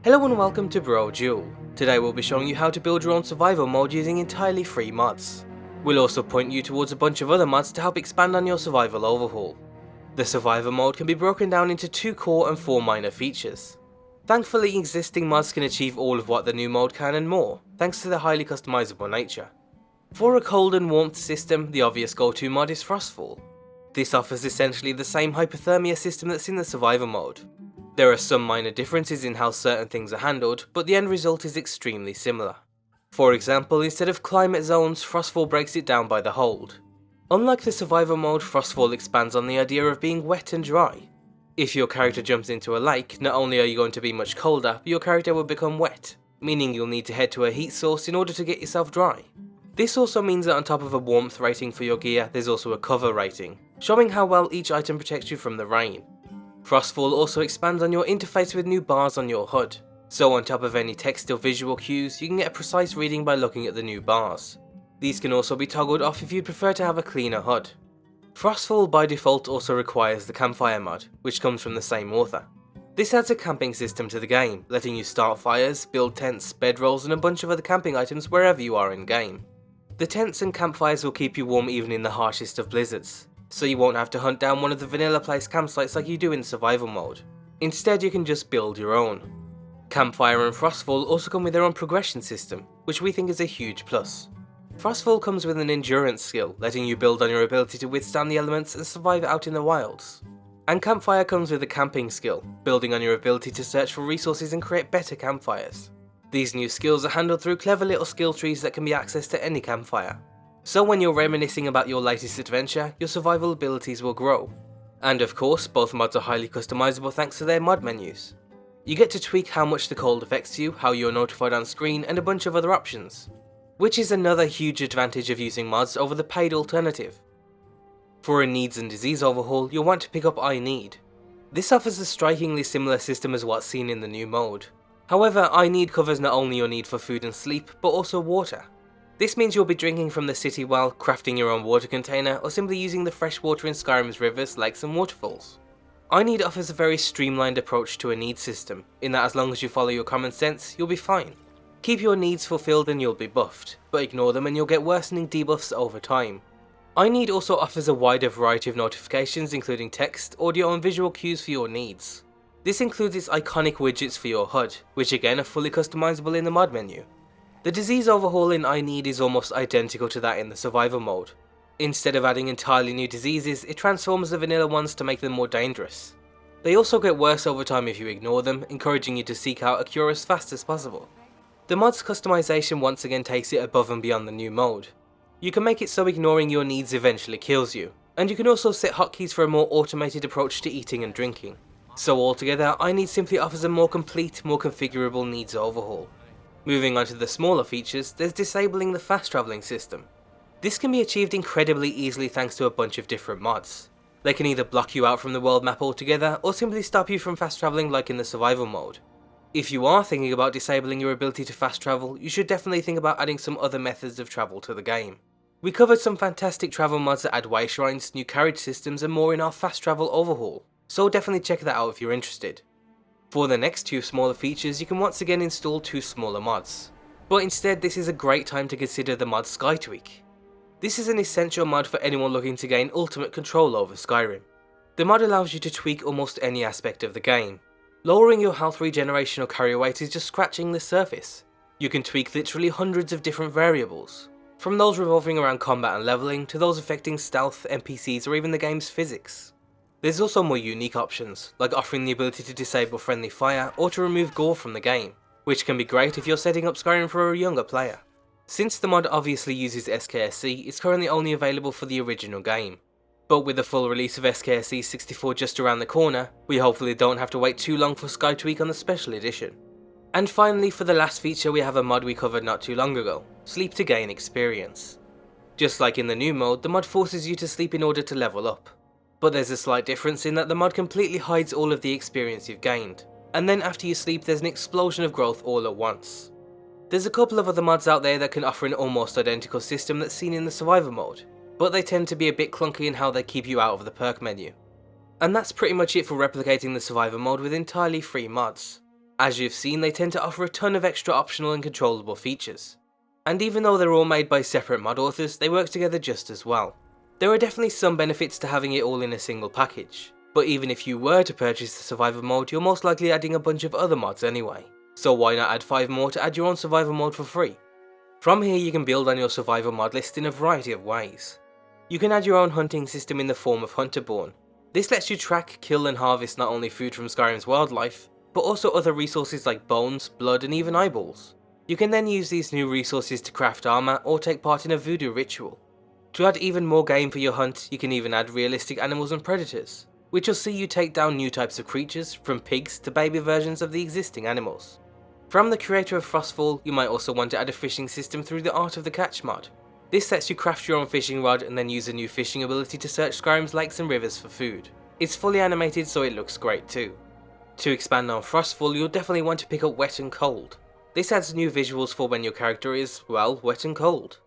Hello and welcome to Brodual. Today we'll be showing you how to build your own survival mode using entirely free mods. We'll also point you towards a bunch of other mods to help expand on your survival overhaul. The survival mode can be broken down into 2 core and 4 minor features. Thankfully, existing mods can achieve all of what the new mode can and more, thanks to their highly customizable nature. For a cold and warmth system, the obvious go-to mod is Frostfall. This offers essentially the same hypothermia system that's in the survival mode. There are some minor differences in how certain things are handled, but the end result is extremely similar. For example, instead of climate zones, Frostfall breaks it down by the hold. Unlike the survival mode, Frostfall expands on the idea of being wet and dry. If your character jumps into a lake, not only are you going to be much colder, but your character will become wet, meaning you'll need to head to a heat source in order to get yourself dry. This also means that on top of a warmth rating for your gear, there's also a cover rating, showing how well each item protects you from the rain. Frostfall also expands on your interface with new bars on your HUD, so on top of any text or visual cues, you can get a precise reading by looking at the new bars. These can also be toggled off if you prefer to have a cleaner HUD. Frostfall by default also requires the Campfire mod, which comes from the same author. This adds a camping system to the game, letting you start fires, build tents, bedrolls and a bunch of other camping items wherever you are in game. The tents and campfires will keep you warm even in the harshest of blizzards, so you won't have to hunt down one of the vanilla place campsites like you do in survival mode. Instead, you can just build your own. Campfire and Frostfall also come with their own progression system, which we think is a huge plus. Frostfall comes with an endurance skill, letting you build on your ability to withstand the elements and survive out in the wilds. And Campfire comes with a camping skill, building on your ability to search for resources and create better campfires. These new skills are handled through clever little skill trees that can be accessed at any campfire. So when you're reminiscing about your latest adventure, your survival abilities will grow. And of course, both mods are highly customizable thanks to their mod menus. You get to tweak how much the cold affects you, how you're notified on screen, and a bunch of other options. Which is another huge advantage of using mods over the paid alternative. For a needs and disease overhaul, you'll want to pick up iNeed. This offers a strikingly similar system as what's seen in the new mode. However, iNeed covers not only your need for food and sleep, but also water. This means you'll be drinking from the city well, crafting your own water container, or simply using the fresh water in Skyrim's rivers, lakes and waterfalls. iNeed offers a very streamlined approach to a needs system, in that as long as you follow your common sense, you'll be fine. Keep your needs fulfilled and you'll be buffed, but ignore them and you'll get worsening debuffs over time. iNeed also offers a wider variety of notifications including text, audio and visual cues for your needs. This includes its iconic widgets for your HUD, which again are fully customizable in the mod menu. The disease overhaul in iNeed is almost identical to that in the survival mode. Instead of adding entirely new diseases, it transforms the vanilla ones to make them more dangerous. They also get worse over time if you ignore them, encouraging you to seek out a cure as fast as possible. The mod's customization once again takes it above and beyond the new mode. You can make it so ignoring your needs eventually kills you, and you can also set hotkeys for a more automated approach to eating and drinking. So altogether, iNeed simply offers a more complete, more configurable needs overhaul. Moving on to the smaller features, there's disabling the fast travelling system. This can be achieved incredibly easily thanks to a bunch of different mods. They can either block you out from the world map altogether, or simply stop you from fast travelling like in the survival mode. If you are thinking about disabling your ability to fast travel, you should definitely think about adding some other methods of travel to the game. We covered some fantastic travel mods that add way shrines, new carriage systems and more in our fast travel overhaul, so definitely check that out if you're interested. For the next 2 smaller features, you can once again install 2 smaller mods. But instead, this is a great time to consider the mod Skytweak. This is an essential mod for anyone looking to gain ultimate control over Skyrim. The mod allows you to tweak almost any aspect of the game. Lowering your health regeneration or carry weight is just scratching the surface. You can tweak literally hundreds of different variables, from those revolving around combat and leveling to those affecting stealth, NPCs or even the game's physics. There's also more unique options, like offering the ability to disable friendly fire or to remove gore from the game, which can be great if you're setting up Skyrim for a younger player. Since the mod obviously uses SKSC, it's currently only available for the original game. But with the full release of SKSC 64 just around the corner, we hopefully don't have to wait too long for Skytweak on the special edition. And finally, for the last feature, we have a mod we covered not too long ago, Sleep to gain experience. Just like in the new mode, the mod forces you to sleep in order to level up. But there's a slight difference in that the mod completely hides all of the experience you've gained, and then after you sleep there's an explosion of growth all at once. There's a couple of other mods out there that can offer an almost identical system that's seen in the survivor mode, but they tend to be a bit clunky in how they keep you out of the perk menu. And that's pretty much it for replicating the survivor mode with entirely free mods. As you've seen, they tend to offer a ton of extra optional and controllable features. And even though they're all made by separate mod authors, they work together just as well. There are definitely some benefits to having it all in a single package, but even if you were to purchase the survival mode, you're most likely adding a bunch of other mods anyway, so why not add 5 more to add your own survival mode for free? From here you can build on your survival mod list in a variety of ways. You can add your own hunting system in the form of Hunterborn. This lets you track, kill and harvest not only food from Skyrim's wildlife, but also other resources like bones, blood and even eyeballs. You can then use these new resources to craft armor or take part in a voodoo ritual. To add even more game for your hunt, you can even add realistic animals and predators, which will see you take down new types of creatures, from pigs to baby versions of the existing animals. From the creator of Frostfall, you might also want to add a fishing system through the Art of the Catch mod. This lets you craft your own fishing rod and then use a new fishing ability to search Skyrim's lakes and rivers for food. It's fully animated so it looks great too. To expand on Frostfall, you'll definitely want to pick up Wet and Cold. This adds new visuals for when your character is, well, wet and cold.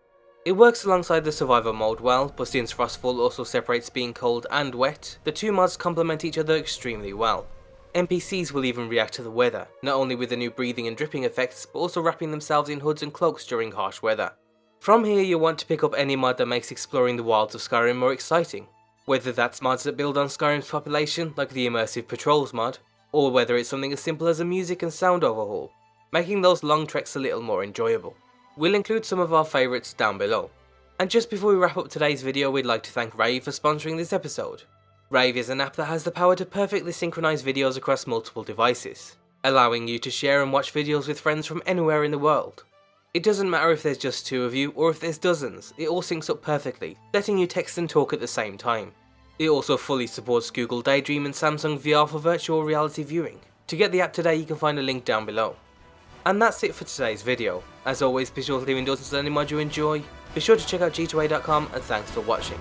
It works alongside the survival mode well, but since Frostfall also separates being cold and wet, the two mods complement each other extremely well. NPCs will even react to the weather, not only with the new breathing and dripping effects, but also wrapping themselves in hoods and cloaks during harsh weather. From here you'll want to pick up any mod that makes exploring the wilds of Skyrim more exciting, whether that's mods that build on Skyrim's population like the Immersive Patrols mod, or whether it's something as simple as a music and sound overhaul, making those long treks a little more enjoyable. We'll include some of our favourites down below. And just before we wrap up today's video, we'd like to thank Rave for sponsoring this episode. Rave is an app that has the power to perfectly synchronize videos across multiple devices, allowing you to share and watch videos with friends from anywhere in the world. It doesn't matter if there's just 2 of you or if there's dozens, it all syncs up perfectly, letting you text and talk at the same time. It also fully supports Google Daydream and Samsung VR for virtual reality viewing. To get the app today, you can find a link down below. And that's it for today's video. As always, be sure to leave indulgence on any mod you enjoy, be sure to check out g2a.com and thanks for watching.